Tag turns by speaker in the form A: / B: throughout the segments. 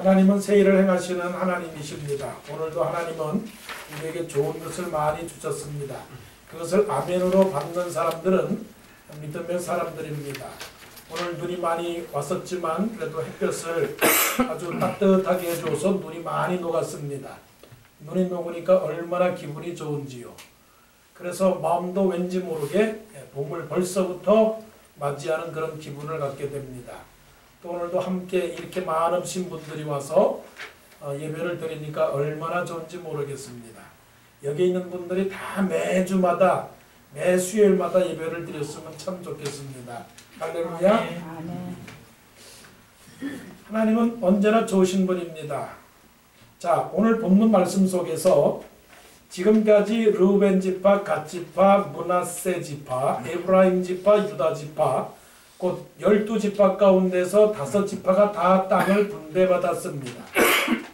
A: 하나님은 새 일을 행하시는 하나님이십니다. 오늘도 하나님은 우리에게 좋은 것을 많이 주셨습니다. 그것을 아멘으로 받는 사람들은 믿음의 사람들입니다. 오늘 눈이 많이 왔었지만 그래도 햇볕을 아주 따뜻하게 해줘서 눈이 많이 녹았습니다. 눈이 녹으니까 얼마나 기분이 좋은지요. 그래서 마음도 왠지 모르게 봄을 벌써부터 맞이하는 그런 기분을 갖게 됩니다. 또 오늘도 함께 이렇게 많으신 분들이 와서 예배를 드리니까 얼마나 좋은지 모르겠습니다. 여기 있는 분들이 다 매주마다 매 수요일마다 예배를 드렸으면 참 좋겠습니다. 할렐루야. 하나님은 언제나 좋으신 분입니다. 자, 오늘 본문 말씀 속에서 지금까지 르우벤 지파, 갓 지파, 므낫세 지파, 에브라임 지파, 유다 지파 곧 12지파 가운데서 5지파가 다 땅을 분배받았습니다.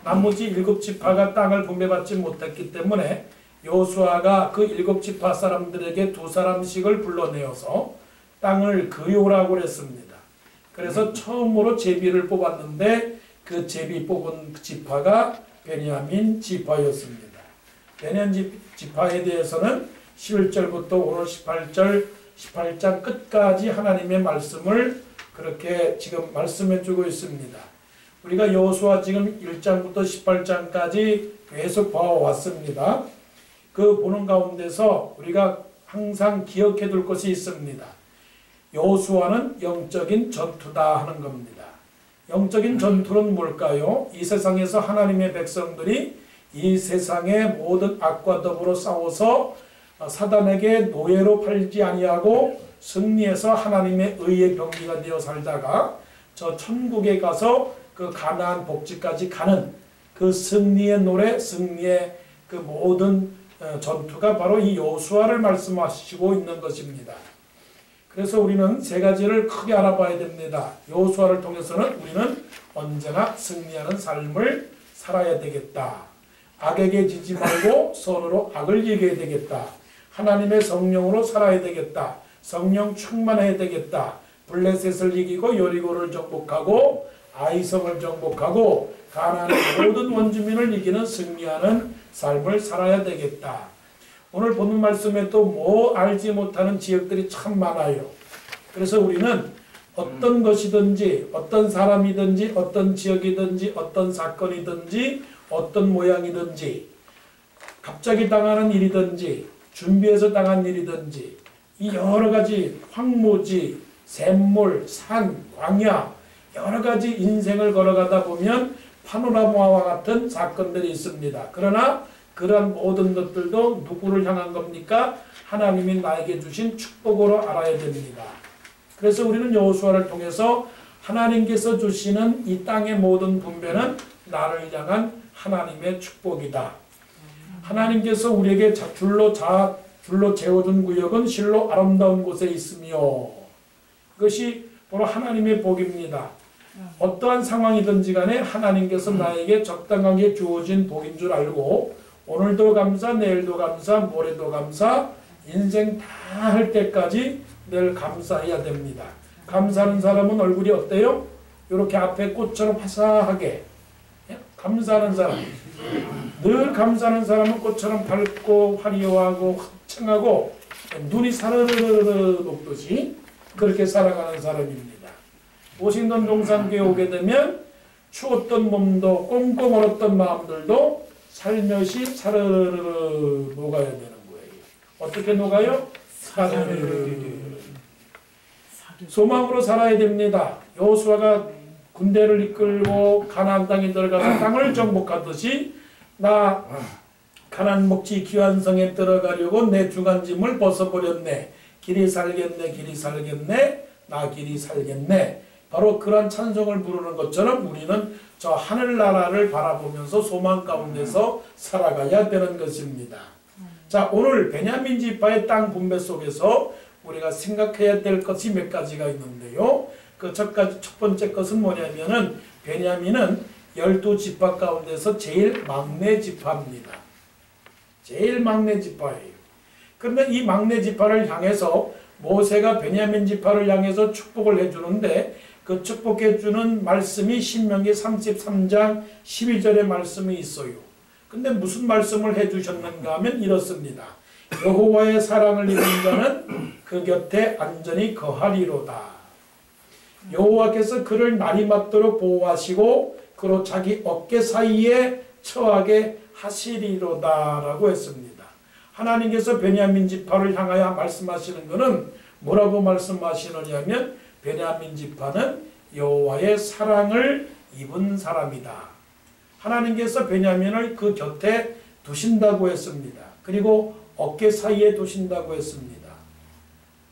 A: 나머지 7지파가 땅을 분배받지 못했기 때문에 여호수아가 그 7지파 사람들에게 2사람씩을 불러내어서 땅을 그요라고 그랬습니다. 그래서 처음으로 제비를 뽑았는데 그 제비 뽑은 지파가 베냐민 지파였습니다. 베냐민 지파에 대해서는 11절부터 오늘 18장 끝까지 하나님의 말씀을 그렇게 지금 말씀해주고 있습니다. 우리가 여호수아 지금 1장부터 18장까지 계속 봐왔습니다. 그 보는 가운데서 우리가 항상 기억해 둘 것이 있습니다. 여호수아는 영적인 전투다 하는 겁니다. 영적인 전투는 뭘까요? 이 세상에서 하나님의 백성들이 이 세상의 모든 악과 더불어 싸워서 사단에게 노예로 팔지 아니하고 승리해서 하나님의 의의 병기가 되어 살다가 저 천국에 가서 그 가나안 복지까지 가는 그 승리의 노래, 승리의 그 모든 전투가 바로 이 여호수아를 말씀하시고 있는 것입니다. 그래서 우리는 세 가지를 크게 알아봐야 됩니다. 여호수아를 통해서는 우리는 언제나 승리하는 삶을 살아야 되겠다. 악에게 지지 말고 선으로 악을 이겨야 되겠다. 하나님의 성령으로 살아야 되겠다. 성령 충만해야 되겠다. 블레셋을 이기고 여리고를 정복하고 아이성을 정복하고 가나안의 모든 원주민을 이기는 승리하는 삶을 살아야 되겠다. 오늘 본문 말씀에 또 뭐 알지 못하는 지역들이 참 많아요. 그래서 우리는 어떤 것이든지 어떤 사람이든지 어떤 지역이든지 어떤 사건이든지 어떤 모양이든지 갑자기 당하는 일이든지 준비해서 당한 일이든지 이 여러 가지 황무지, 샘물, 산, 광야 여러 가지 인생을 걸어가다 보면 파노라마와 같은 사건들이 있습니다. 그러나 그러한 모든 것들도 누구를 향한 겁니까? 하나님이 나에게 주신 축복으로 알아야 됩니다. 그래서 우리는 여호수아를 통해서 하나님께서 주시는 이 땅의 모든 분배는 나를 향한 하나님의 축복이다. 하나님께서 우리에게 줄로 재워준 구역은 실로 아름다운 곳에 있으며 그것이 바로 하나님의 복입니다. 어떠한 상황이든지 간에 하나님께서 나에게 적당하게 주어진 복인 줄 알고 오늘도 감사, 내일도 감사, 모레도 감사, 인생 다 할 때까지 늘 감사해야 됩니다. 감사하는 사람은 얼굴이 어때요? 이렇게 앞에 꽃처럼 화사하게 감사하는 사람, 늘 감사하는 사람은 꽃처럼 밝고 화려하고 흥청하고 눈이 사르르르 녹듯이 그렇게 살아가는 사람입니다. 오신돈 동산교에 오게 되면 추웠던 몸도 꽁꽁 얼었던 마음들도 살며시 사르르르 녹아야 되는 거예요. 어떻게 녹아요? 사르르르. 소망으로 살아야 됩니다. 여호수아가 군대를 이끌고 가나안 땅에 들어가서 땅을 정복하듯이 나 가나안 목지 귀한 성에 들어가려고 내 중간짐을 벗어버렸네. 길이 살겠네, 길이 살겠네, 나 길이 살겠네. 바로 그런 찬송을 부르는 것처럼 우리는 저 하늘나라를 바라보면서 소망 가운데서 살아가야 되는 것입니다. 자, 오늘 베냐민 지파의 땅 분배 속에서 우리가 생각해야 될 것이 몇 가지가 있는데요. 그 첫 번째 것은 뭐냐면은 베냐민은 12지파 가운데서 제일 막내 지파입니다. 제일 막내 지파예요. 그런데 이 막내 지파를 향해서 모세가 베냐민 지파를 향해서 축복을 해주는데 그 축복해 주는 말씀이 신명기 33장 12절의 말씀이 있어요. 근데 무슨 말씀을 해 주셨는가 하면 이렇습니다. 여호와의 사랑을 입은 자는 그 곁에 안전히 거하리로다. 여호와께서 그를 날이 맞도록 보호하시고 그로 자기 어깨 사이에 처하게 하시리로다 라고 했습니다. 하나님께서 베냐민 지파를 향하여 말씀하시는 것은 뭐라고 말씀하시느냐면 베냐민 지파는 여호와의 사랑을 입은 사람이다. 하나님께서 베냐민을 그 곁에 두신다고 했습니다. 그리고 어깨 사이에 두신다고 했습니다.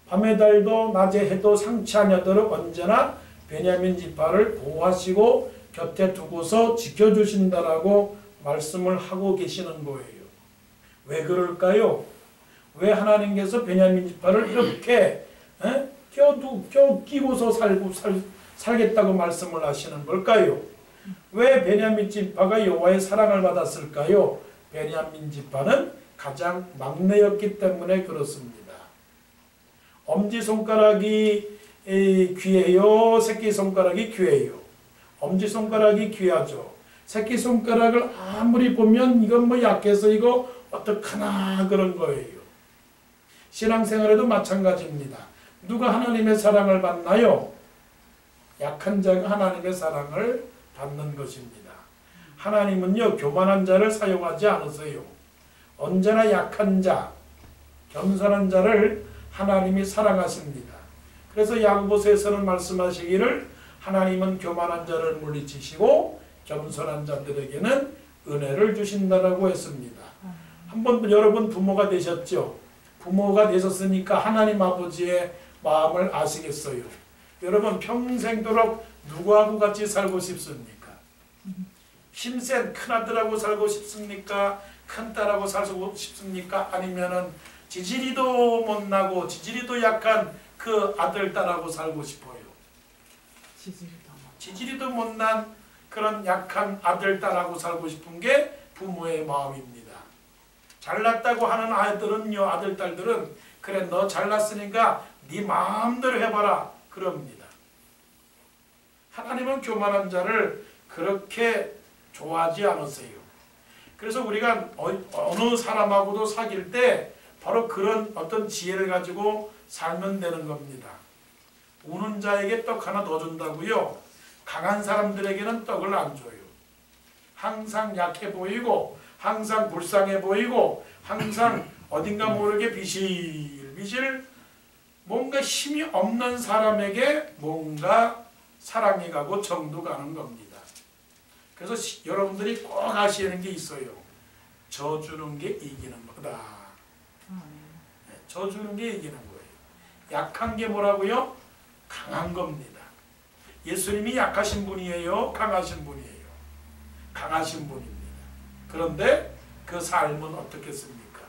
A: 밤에 달도 낮에 해도 상치 아니하도록 언제나 베냐민 지파를 보호하시고 곁에 두고서 지켜주신다라고 말씀을 하고 계시는 거예요. 왜 그럴까요? 왜 하나님께서 베냐민 지파를 이렇게 껴끼고서 살겠다고 말씀을 하시는 걸까요? 왜 베냐민 지파가 여호와의 사랑을 받았을까요? 베냐민 지파는 가장 막내였기 때문에 그렇습니다. 엄지손가락이 귀해요? 새끼손가락이 귀해요? 엄지손가락이 귀하죠. 새끼손가락을 아무리 보면 이건 뭐 약해서 이거 어떡하나 그런 거예요. 신앙생활에도 마찬가지입니다. 누가 하나님의 사랑을 받나요? 약한 자가 하나님의 사랑을 받는 것입니다. 하나님은요, 교만한 자를 사용하지 않으세요. 언제나 약한 자, 겸손한 자를 하나님이 사랑하십니다. 그래서 야고보서에서는 말씀하시기를 하나님은 교만한 자를 물리치시고 겸손한 자들에게는 은혜를 주신다라고 했습니다. 한번 여러분 부모가 되셨죠? 부모가 되셨으니까 하나님 아버지의 마음을 아시겠어요? 여러분 평생도록 누구하고 같이 살고 싶습니까? 힘센 큰아들하고 살고 싶습니까? 큰딸하고 살고 싶습니까? 아니면은 지지리도 못나고 지지리도 약한 그 아들, 딸하고 살고 싶어요. 지지리도 못난 그런 약한 아들, 딸하고 살고 싶은 게 부모의 마음입니다. 잘났다고 하는 아이들은요, 아들, 딸들은 그래 너 잘났으니까 네 마음대로 해봐라 그럽니다. 하나님은 교만한 자를 그렇게 좋아하지 않으세요. 그래서 우리가 어느 사람하고도 사귈 때 바로 그런 어떤 지혜를 가지고 살면 되는 겁니다. 우는 자에게 떡 하나 더 준다고요. 강한 사람들에게는 떡을 안 줘요. 항상 약해 보이고 항상 불쌍해 보이고 항상 어딘가 모르게 비실비실 뭔가 힘이 없는 사람에게 뭔가 사랑이 가고 정도 가는 겁니다. 그래서 여러분들이 꼭 아시는 게 있어요. 져주는 게 이기는 거다. 져주는 게 이기는 거예요. 약한 게 뭐라고요? 강한 겁니다. 예수님이 약하신 분이에요? 강하신 분이에요? 강하신 분입니다. 그런데 그 삶은 어떻겠습니까?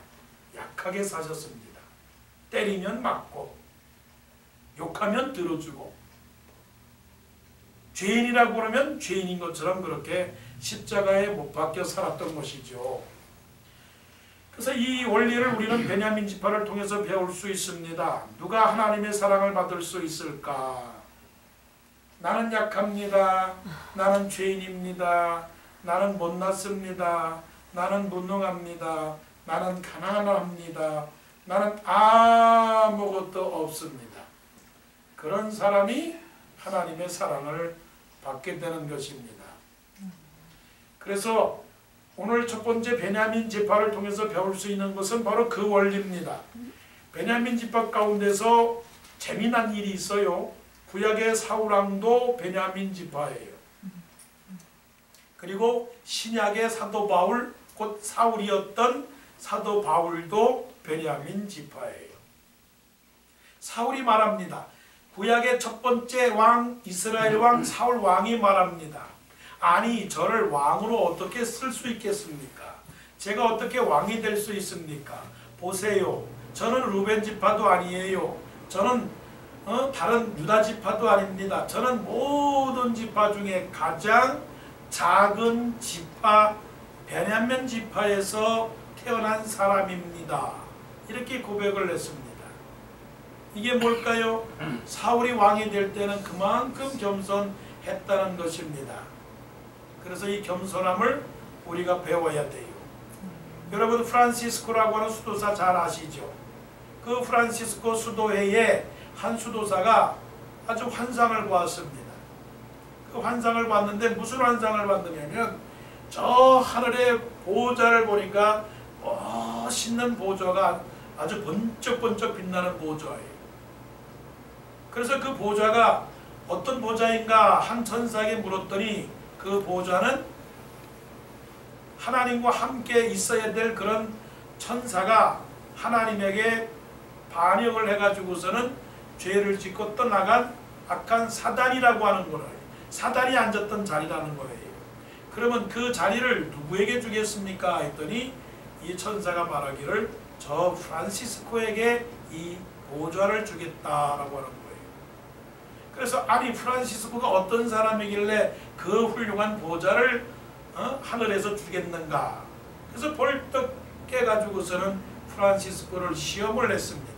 A: 약하게 사셨습니다. 때리면 맞고 욕하면 들어주고 죄인이라고 그러면 죄인인 것처럼 그렇게 십자가에 못 박혀 살았던 것이죠. 그래서 이 원리를 우리는 베냐민 지파를 통해서 배울 수 있습니다. 누가 하나님의 사랑을 받을 수 있을까? 나는 약합니다. 나는 죄인입니다. 나는 못났습니다. 나는 무능합니다. 나는 가난합니다. 나는 아무것도 없습니다. 그런 사람이 하나님의 사랑을 받게 되는 것입니다. 그래서 오늘 첫 번째 베냐민 지파를 통해서 배울 수 있는 것은 바로 그 원리입니다. 베냐민 지파 가운데서 재미난 일이 있어요. 구약의 사울왕도 베냐민 지파예요. 그리고 신약의 사도 바울, 곧 사울이었던 사도 바울도 베냐민 지파예요. 사울이 말합니다. 구약의 첫 번째 왕, 이스라엘 왕 사울 왕이 말합니다. 아니 저를 왕으로 어떻게 쓸 수 있겠습니까? 제가 어떻게 왕이 될 수 있습니까? 보세요. 저는 루벤 지파도 아니에요. 저는 다른 유다 지파도 아닙니다. 저는 모든 지파 중에 가장 작은 지파 베냐민 지파에서 태어난 사람입니다. 이렇게 고백을 했습니다. 이게 뭘까요? 사울이 왕이 될 때는 그만큼 겸손했다는 것입니다. 그래서 이 겸손함을 우리가 배워야 돼요. 여러분 프란시스코라고 하는 수도사 잘 아시죠? 그 프란시스코 수도회에 한 수도사가 아주 환상을 보았습니다. 그 환상을 봤는데 무슨 환상을 봤느냐면 저 하늘의 보좌를 보니까 멋있는 보좌가 아주 번쩍번쩍 빛나는 보좌예요. 그래서 그 보좌가 어떤 보좌인가 한 천사에게 물었더니 그 보좌는 하나님과 함께 있어야 될 그런 천사가 하나님에게 반역을 해가지고서는 죄를 짓고 떠나간 악한 사단이라고 하는 거예요. 사단이 앉았던 자리라는 거예요. 그러면 그 자리를 누구에게 주겠습니까? 했더니 이 천사가 말하기를 저 프란시스코에게 이 보좌를 주겠다라고 하는 거예요. 그래서 아니 프란시스코가 어떤 사람이길래 그 훌륭한 보좌를 하늘에서 주겠는가? 그래서 벌떡 깨가지고서는 프란시스코를 시험을 했습니다.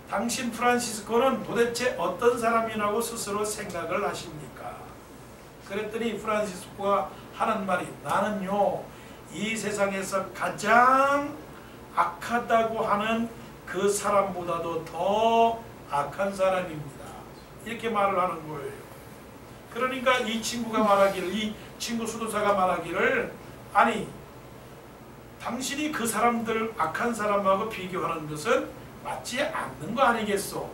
A: 당신 프란시스코는 도대체 어떤 사람이라고 스스로 생각을 하십니까? 그랬더니 프란시스코가 하는 말이 나는요 이 세상에서 가장 악하다고 하는 그 사람보다도 더 악한 사람입니다. 이렇게 말을 하는 거예요. 그러니까 이 친구가 말하기를, 이 친구 수도사가 말하기를 아니 당신이 그 사람들 악한 사람하고 비교하는 것은 맞지 않는 거 아니겠소?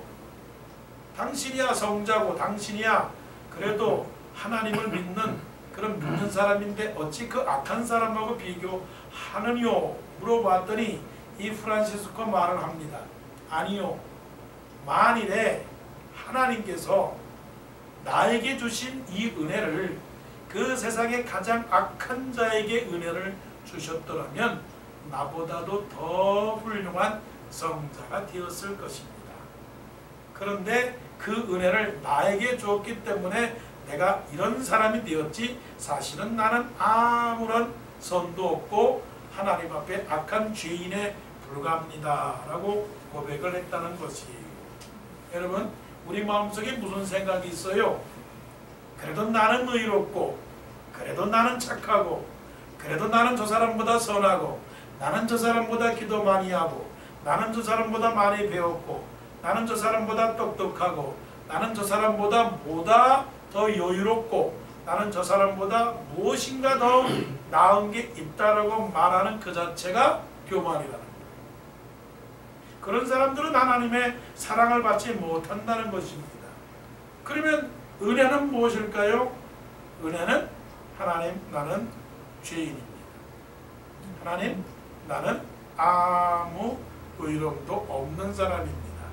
A: 당신이야 성자고 당신이야 그래도 하나님을 믿는 그런 믿는 사람인데 어찌 그 악한 사람하고 비교하느뇨? 물어봤더니 이 프란시스코 말을 합니다. 아니요. 만일에 하나님께서 나에게 주신 이 은혜를 그 세상의 가장 악한 자에게 은혜를 주셨더라면 나보다도 더 훌륭한 성자가 되었을 것입니다. 그런데 그 은혜를 나에게 주었기 때문에 내가 이런 사람이 되었지 사실은 나는 아무런 선도 없고 하나님 앞에 악한 죄인에 불과합니다 라고 고백을 했다는 것이에요. 여러분 우리 마음속에 무슨 생각이 있어요? 그래도 나는 의롭고 그래도 나는 착하고 그래도 나는 저 사람보다 선하고 나는 저 사람보다 기도 많이 하고 나는 저 사람보다 많이 배웠고 나는 저 사람보다 똑똑하고 나는 저 사람보다 보다 더 여유롭고 나는 저 사람보다 무엇인가 더 나은 게 있다라고 말하는 그 자체가 교만이라는 거예요. 그런 사람들은 하나님의 사랑을 받지 못한다는 것입니다. 그러면 은혜는 무엇일까요? 은혜는 하나님 나는 죄인입니다. 하나님 나는 아무 의로움도 없는 사람입니다.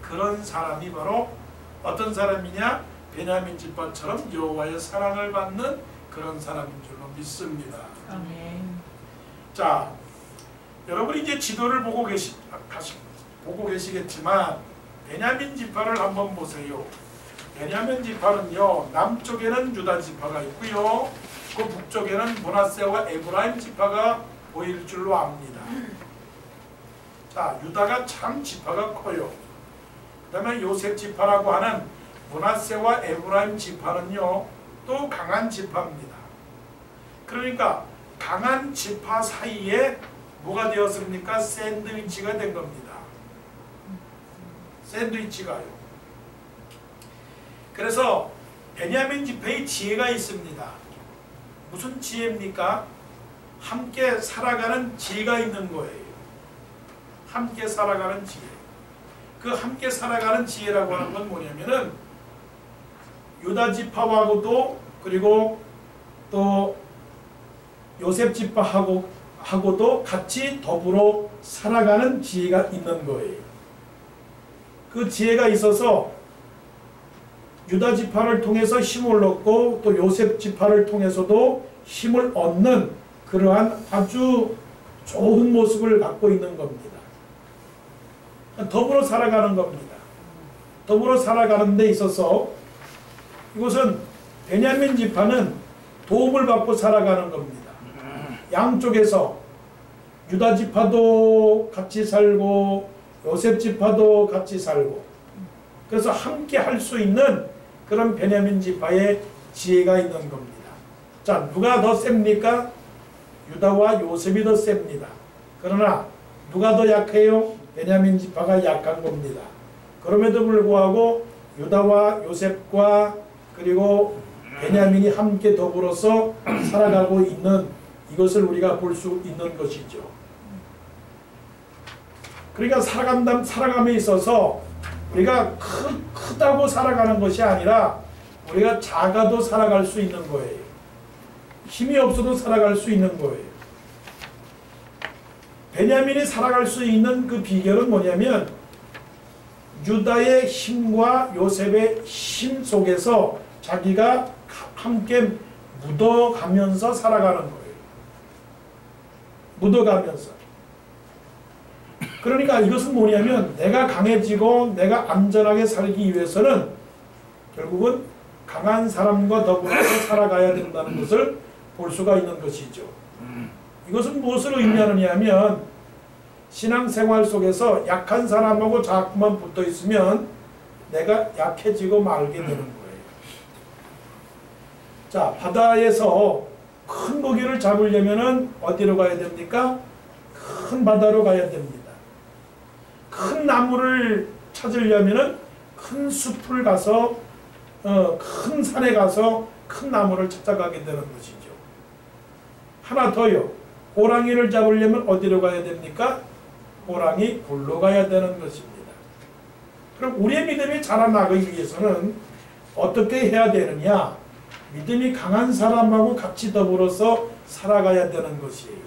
A: 그런 사람이 바로 어떤 사람이냐? 베냐민 지파처럼 여호와의 사랑을 받는 그런 사람인 줄로 믿습니다.
B: 아멘.
A: 자, 여러분이 이제 지도를 보고 계시겠지만 베냐민 지파를 한번 보세요. 베냐민 지파는요 남쪽에는 유다 지파가 있고요, 그 북쪽에는 므낫세와 에브라임 지파가 보일 줄로 압니다. 자, 유다가 참 지파가 커요. 그 다음에 요셉 지파라고 하는 므낫세와 에브라임 지파는요 또 강한 지파입니다. 그러니까 강한 지파 사이에 뭐가 되었습니까? 샌드위치가 된 겁니다. 샌드위치가요. 그래서 베냐민 지파의 지혜가 있습니다. 무슨 지혜입니까? 함께 살아가는 지혜가 있는 거예요. 함께 살아가는 지혜. 그 함께 살아가는 지혜라고 하는 건 뭐냐면은 유다 지파하고도 그리고 또 요셉 지파하고도 같이 더불어 살아가는 지혜가 있는 거예요. 그 지혜가 있어서 유다 지파를 통해서 힘을 얻고 또 요셉 지파를 통해서도 힘을 얻는 그러한 아주 좋은 모습을 갖고 있는 겁니다. 더불어 살아가는 겁니다. 더불어 살아가는 데 있어서 이것은 베냐민 지파는 도움을 받고 살아가는 겁니다. 양쪽에서 유다 지파도 같이 살고 요셉 지파도 같이 살고, 그래서 함께 할 수 있는 그런 베냐민 지파의 지혜가 있는 겁니다. 자, 누가 더 셉니까? 유다와 요셉이 더 셉니다. 그러나 누가 더 약해요? 베냐민 지파가 약한 겁니다. 그럼에도 불구하고 유다와 요셉과 그리고 베냐민이 함께 더불어서 살아가고 있는 이것을 우리가 볼 수 있는 것이죠. 그러니까 살아감에 있어서 우리가 크다고 살아가는 것이 아니라 우리가 작아도 살아갈 수 있는 거예요. 힘이 없어도 살아갈 수 있는 거예요. 베냐민이 살아갈 수 있는 그 비결은 뭐냐면 유다의 힘과 요셉의 힘 속에서 자기가 함께 묻어가면서 살아가는 거예요. 묻어가면서. 그러니까 이것은 뭐냐면 내가 강해지고 내가 안전하게 살기 위해서는 결국은 강한 사람과 더불어서 살아가야 된다는 것을 볼 수가 있는 것이죠. 이것은 무엇을 의미하느냐 하면 신앙생활 속에서 약한 사람하고 자꾸만 붙어 있으면 내가 약해지고 말게 되는 거예요. 자, 바다에서 큰 고기를 잡으려면 어디로 가야 됩니까? 큰 바다로 가야 됩니다. 큰 나무를 찾으려면 큰 숲을 가서 큰 산에 가서 큰 나무를 찾아가게 되는 것이죠. 하나 더요. 호랑이를 잡으려면 어디로 가야 됩니까? 호랑이 굴로 가야 되는 것입니다. 그럼 우리의 믿음이 자라나기 위해서는 어떻게 해야 되느냐? 믿음이 강한 사람하고 같이 더불어서 살아가야 되는 것이에요.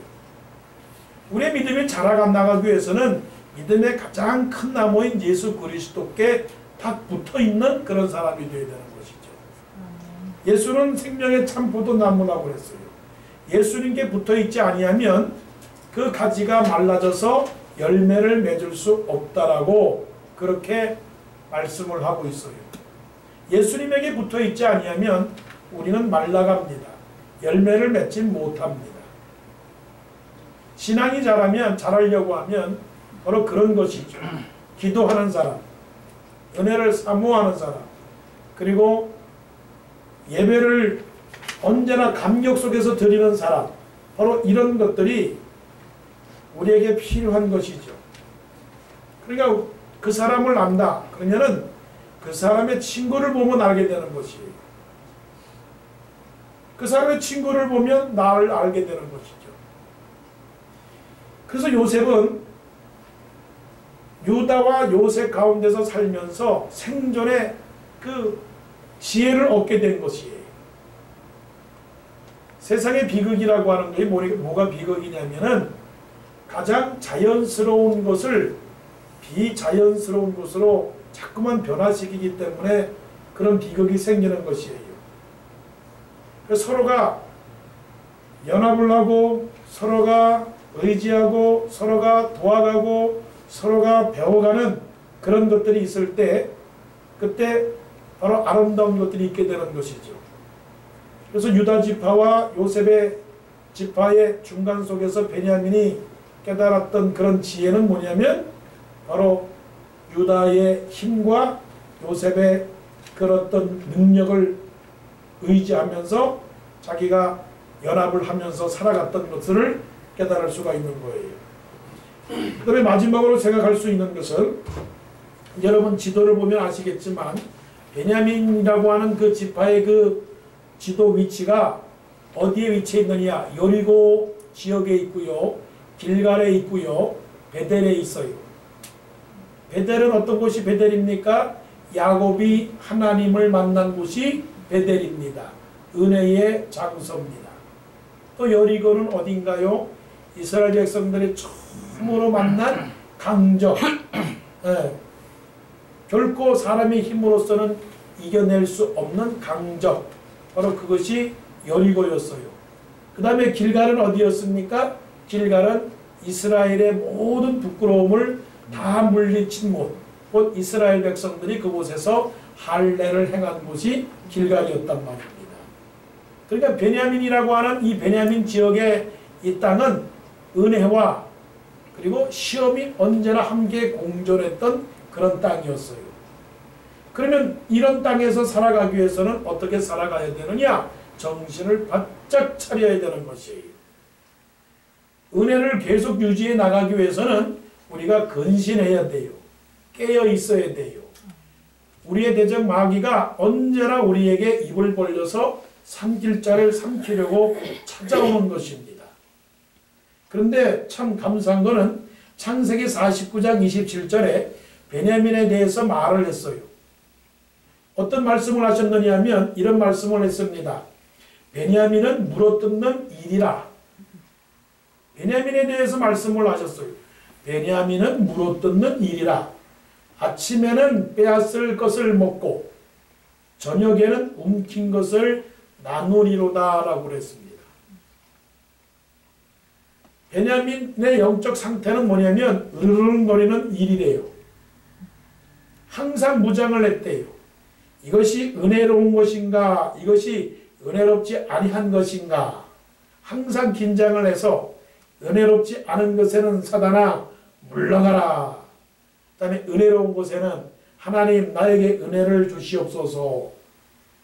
A: 우리의 믿음이 자라나가기 위해서는 믿음의 가장 큰 나무인 예수 그리스도께 딱 붙어있는 그런 사람이 되어야 되는 것이죠. 예수는 생명의 참 포도나무라고 그랬어요. 예수님께 붙어있지 아니하면 그 가지가 말라져서 열매를 맺을 수 없다라고 그렇게 말씀을 하고 있어요. 예수님에게 붙어있지 아니하면 우리는 말라갑니다. 열매를 맺지 못합니다. 신앙이 자라려고 하면 바로 그런 것이죠. 기도하는 사람, 은혜를 사모하는 사람, 그리고 예배를 언제나 감격 속에서 드리는 사람, 바로 이런 것들이 우리에게 필요한 것이죠. 그러니까 그 사람을 안다. 그러면은 그 사람의 친구를 보면 알게 되는 것이에요. 그 사람의 친구를 보면 나를 알게 되는 것이죠. 그래서 요셉은 유다와 요셉 가운데서 살면서 생존의 그 지혜를 얻게 된 것이에요. 세상의 비극이라고 하는 것이 뭐가 비극이냐면은 가장 자연스러운 것을 비자연스러운 것으로 자꾸만 변화시키기 때문에 그런 비극이 생기는 것이에요. 그래서 서로가 연합을 하고 서로가 의지하고 서로가 도와가고 서로가 배워가는 그런 것들이 있을 때 그때 바로 아름다운 것들이 있게 되는 것이죠. 그래서 유다 지파와 요셉의 지파의 중간 속에서 베냐민이 깨달았던 그런 지혜는 뭐냐면 바로 유다의 힘과 요셉의 그런 어떤 능력을 의지하면서 자기가 연합을 하면서 살아갔던 것을 깨달을 수가 있는 거예요. 그 다음에 마지막으로 생각할 수 있는 것은 여러분 지도를 보면 아시겠지만 베냐민이라고 하는 그 지파의 그 지도 위치가 어디에 위치해 있느냐? 여리고 지역에 있고요. 길갈에 있고요. 베델에 있어요. 베델은 어떤 곳이 베델입니까? 야곱이 하나님을 만난 곳이 베델입니다. 은혜의 장소입니다. 또 여리고는 어딘가요? 이스라엘 백성들이 처음으로 만난 강적. 네. 결코 사람의 힘으로서는 이겨낼 수 없는 강적. 바로 그것이 여리고였어요. 그 다음에 길갈은 어디였습니까? 길갈은 이스라엘의 모든 부끄러움을 다 물리친 곳. 곧 이스라엘 백성들이 그곳에서 할례를 행한 곳이 길갈이었단 말입니다. 그러니까 베냐민이라고 하는 이 베냐민 지역의 이 땅은 은혜와 그리고 시험이 언제나 함께 공존했던 그런 땅이었어요. 그러면 이런 땅에서 살아가기 위해서는 어떻게 살아가야 되느냐? 정신을 바짝 차려야 되는 것이에요. 은혜를 계속 유지해 나가기 위해서는 우리가 근신해야 돼요. 깨어 있어야 돼요. 우리의 대적 마귀가 언제나 우리에게 입을 벌려서 삼킬 자를 삼키려고 찾아오는 것입니다. 그런데 참 감사한 것은 창세기 49장 27절에 베냐민에 대해서 말을 했어요. 어떤 말씀을 하셨느냐 하면 이런 말씀을 했습니다. 베냐민은 물어뜯는 일이라. 베냐민에 대해서 말씀을 하셨어요. 베냐민은 물어뜯는 일이라. 아침에는 빼앗을 것을 먹고 저녁에는 움킨 것을 나누리로다 라고 그랬습니다. 베냐민의 영적 상태는 뭐냐면 으르렁거리는 일이래요. 항상 무장을 했대요. 이것이 은혜로운 것인가, 이것이 은혜롭지 아니한 것인가. 항상 긴장을 해서 은혜롭지 않은 것에는 사단아 물러가라. 그 다음에 은혜로운 곳에는 하나님 나에게 은혜를 주시옵소서.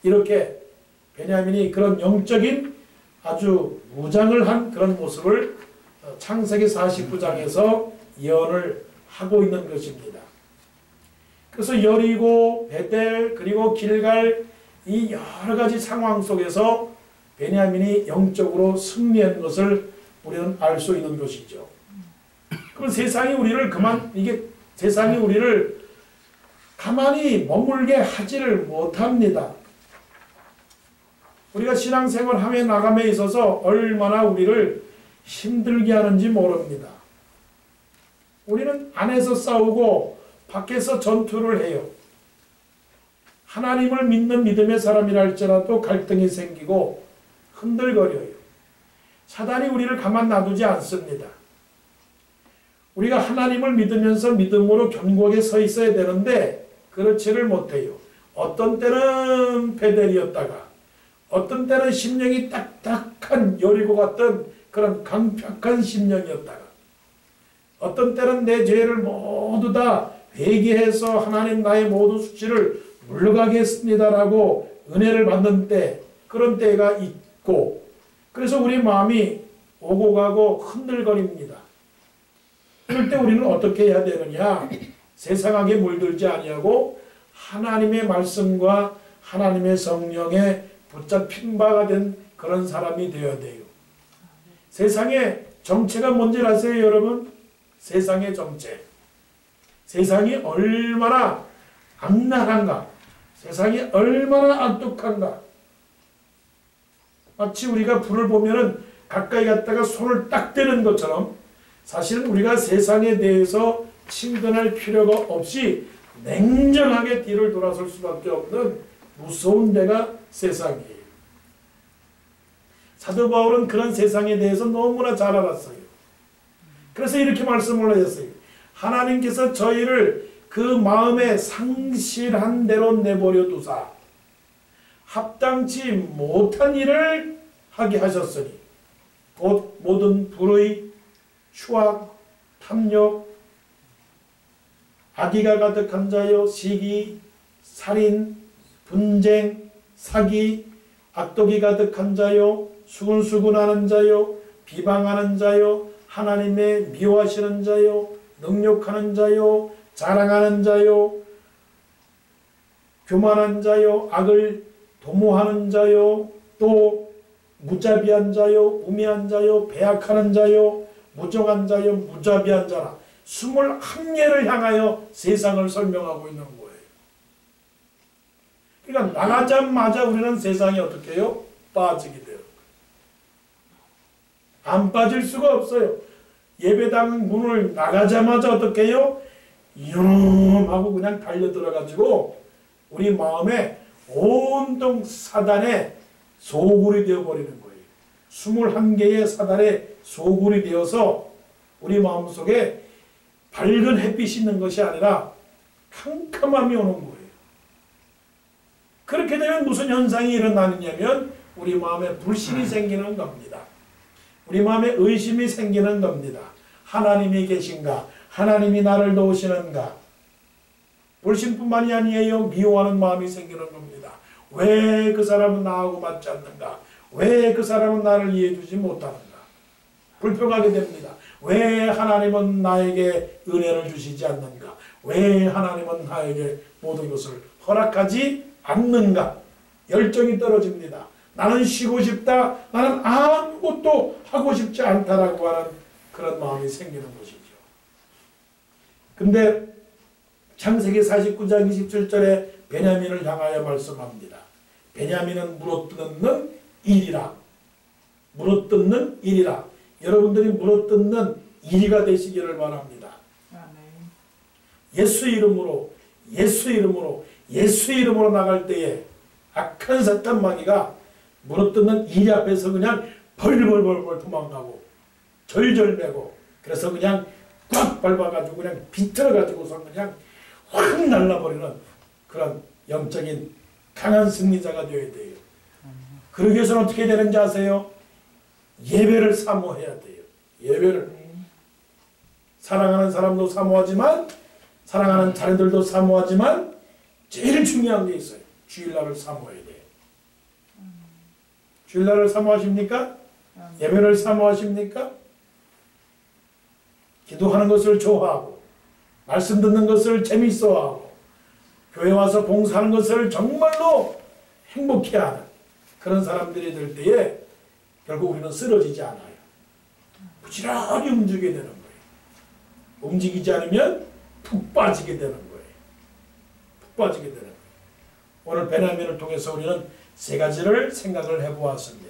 A: 이렇게 베냐민이 그런 영적인 아주 무장을 한 그런 모습을 창세기 49장에서 예언을 하고 있는 것입니다. 그래서 여리고, 베델, 그리고 길갈 이 여러 가지 상황 속에서 베냐민이 영적으로 승리한 것을 우리는 알 수 있는 것이죠. 그럼 세상이 우리를 세상이 우리를 가만히 머물게 하지를 못합니다. 우리가 신앙생활 하며 나감에 있어서 얼마나 우리를 힘들게 하는지 모릅니다. 우리는 안에서 싸우고 밖에서 전투를 해요. 하나님을 믿는 믿음의 사람이라 할지라도 갈등이 생기고 흔들거려요. 사단이 우리를 가만 놔두지 않습니다. 우리가 하나님을 믿으면서 믿음으로 견고하게 서 있어야 되는데 그렇지를 못해요. 어떤 때는 베델이었다가 어떤 때는 심령이 딱딱한 여리고 같은 그런 강팍한 심령이었다가 어떤 때는 내 죄를 모두 다 회개해서 하나님 나의 모든 수치를 물러가겠습니다라고 은혜를 받는 때, 그런 때가 있고, 그래서 우리 마음이 오고 가고 흔들거립니다. 그럴 때 우리는 어떻게 해야 되느냐? 세상하게 물들지 아니하고 하나님의 말씀과 하나님의 성령에 붙잡힌 바가 된 그런 사람이 되어야 돼요. 세상의 정체가 뭔지 아세요, 여러분? 세상의 정체. 세상이 얼마나 악랄한가, 세상이 얼마나 악독한가. 마치 우리가 불을 보면은 가까이 갔다가 손을 딱 대는 것처럼 사실은 우리가 세상에 대해서 친근할 필요가 없이 냉정하게 뒤를 돌아설 수밖에 없는 무서운 데가 세상이에요. 사도 바울은 그런 세상에 대해서 너무나 잘 알았어요. 그래서 이렇게 말씀을 하셨어요. 하나님께서 저희를 그 마음에 상실한 대로 내버려 두사 합당치 못한 일을 하게 하셨으니 곧 모든 불의, 추악, 탐욕, 악의가 가득한 자요, 시기, 살인, 분쟁, 사기, 악독이 가득한 자요, 수군수군하는 자요, 비방하는 자요, 하나님의 미워하시는 자요, 능욕하는 자요, 자랑하는 자요, 교만한 자요, 악을 도모하는 자요, 또 무자비한 자요, 우매한 자요, 배악하는 자요, 무정한 자요, 무자비한 자라 21개를 향하여 세상을 설명하고 있는 거예요. 그러니까 나가자마자 우리는 세상에 어떻게 해요? 빠지게 돼요. 안 빠질 수가 없어요. 예배당 문을 나가자마자 어떻게 해요? 이놈 하고 그냥 달려들어가지고 우리 마음에 온통 사단의 소굴이 되어버리는 거예요. 21개의 사단의 소굴이 되어서 우리 마음속에 밝은 햇빛이 있는 것이 아니라 캄캄함이 오는 거예요. 그렇게 되면 무슨 현상이 일어나느냐면 우리 마음에 불신이 생기는 겁니다. 우리 마음에 의심이 생기는 겁니다. 하나님이 계신가? 하나님이 나를 도우시는가? 불신뿐만이 아니에요. 미워하는 마음이 생기는 겁니다. 왜 그 사람은 나하고 맞지 않는가? 왜 그 사람은 나를 이해해주지 못하는가? 불평하게 됩니다. 왜 하나님은 나에게 은혜를 주시지 않는가? 왜 하나님은 나에게 모든 것을 허락하지 않는가? 열정이 떨어집니다. 나는 쉬고 싶다. 나는 아무것도 하고 싶지 않다라고 하는 그런 마음이 생기는 것이죠. 근데 창세기 49장 27절에 베냐민을 향하여 말씀합니다. 베냐민은 물어뜯는 일이라. 물어뜯는 일이라. 여러분들이 물어뜯는 일이가 되시기를 바랍니다. 예수 이름으로 예수 이름으로 예수 이름으로 나갈 때에 악한 사탄 마귀가 물어뜯는 일 앞에서 그냥 벌벌벌벌 도망가고 절절매고 그래서 그냥 꽉 밟아가지고 그냥 비틀어가지고서 그냥 확 날라버리는 그런 영적인 강한 승리자가 되어야 돼요. 그러기 위해서는 어떻게 되는지 아세요? 예배를 사모해야 돼요. 예배를. 사랑하는 사람도 사모하지만 사랑하는 자녀들도 사모하지만 제일 중요한 게 있어요. 주일날을 사모해야 돼요. 주일날을 사모하십니까? 예배를 사모하십니까? 기도하는 것을 좋아하고 말씀 듣는 것을 재밌어하고 교회 와서 봉사하는 것을 정말로 행복해하는 그런 사람들이 될 때에 결국 우리는 쓰러지지 않아요. 부지런히 움직이게 되는 거예요. 움직이지 않으면 푹 빠지게 되는 거예요. 푹 빠지게 되는 거예요. 오늘 베냐민을 통해서 우리는 세 가지를 생각을 해보았습니다.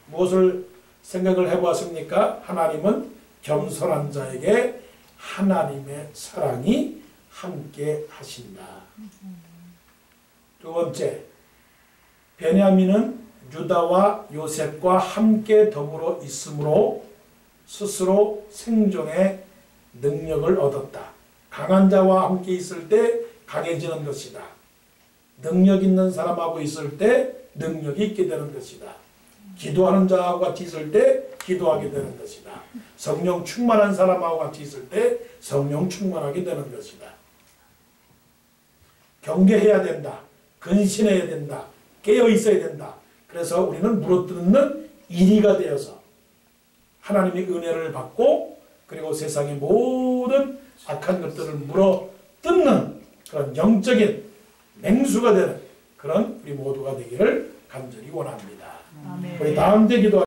A: 무엇을 생각을 해보았습니까? 하나님은 겸손한 자에게 하나님의 사랑이 함께 하신다. 두 번째, 베냐민은 유다와 요셉과 함께 더불어 있으므로 스스로 생존의 능력을 얻었다. 강한 자와 함께 있을 때 강해지는 것이다. 능력 있는 사람하고 있을 때 능력이 있게 되는 것이다. 기도하는 자하고 같이 있을 때 기도하게 되는 것이다. 성령 충만한 사람하고 같이 있을 때 성령 충만하게 되는 것이다. 경계해야 된다. 근신해야 된다. 깨어 있어야 된다. 그래서 우리는 물어뜯는 이리가 되어서 하나님의 은혜를 받고 그리고 세상의 모든 악한 것들을 물어뜯는 그런 영적인 맹수가 되는 그런 우리 모두가 되기를 간절히 원합니다.
B: 아멘.
A: 우리 다음 때 기도